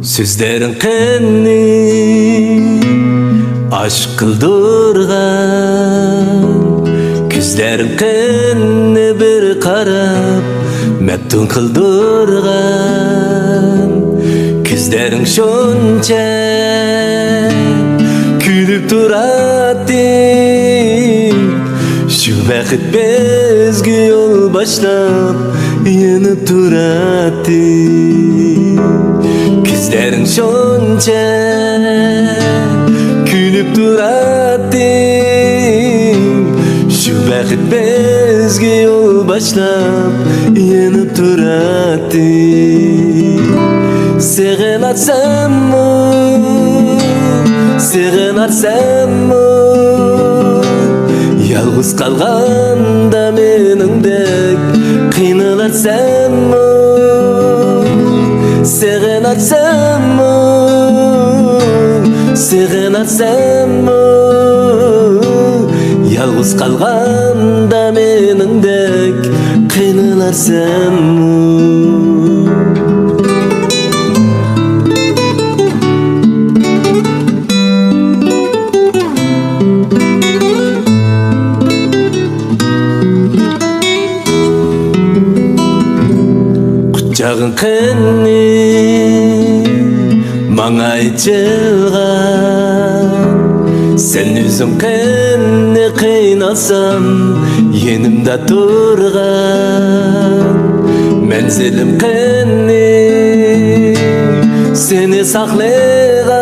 Sözlerin qanni aşk kıldırgan, Küzlerin qanni bir qarab meftun kıldırgan. Küzlerin şonça külüp turadi, şu vakit bezgi yol başlap yanıp turadi. Küzlerin şonça külüp turadi, şu vakit bezgi yol başlap yanıp turadi. Seğen atsam mı, seğen atsam mı, yalğız kalganda meningdek kıynalarsan mı? Seğen atsam mı, seğen atsam mı, yalğız kalganda meningdek kıynalarsan mı? Kucağın qanni maňa açılgan, sen özüň qanni qıynasam yenimde turgan. Menzilim qanni seni saklayan,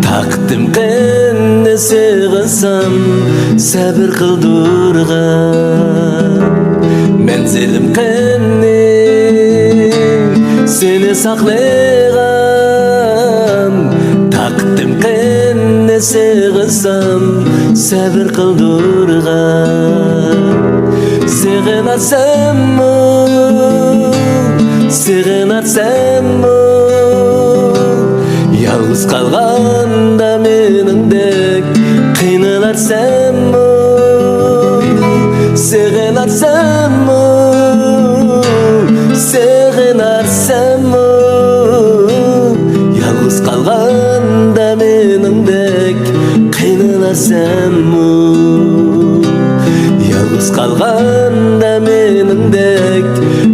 takdim qanni sığınsam sabır kıldırgan. Menzilim qanni seni saklayan, takdim qanni sığınsam sabır kıldırgan. Seğen atsam mı, seğen atsam mı, yalğız kalganda meningdek kıynalarsan mı? Seğen atsam mı, seğen atsam mı, yalğız kalganda meningdek kıynalarsan mı? Yalğız kalganda meningdek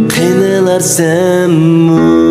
kıynalarsan mı?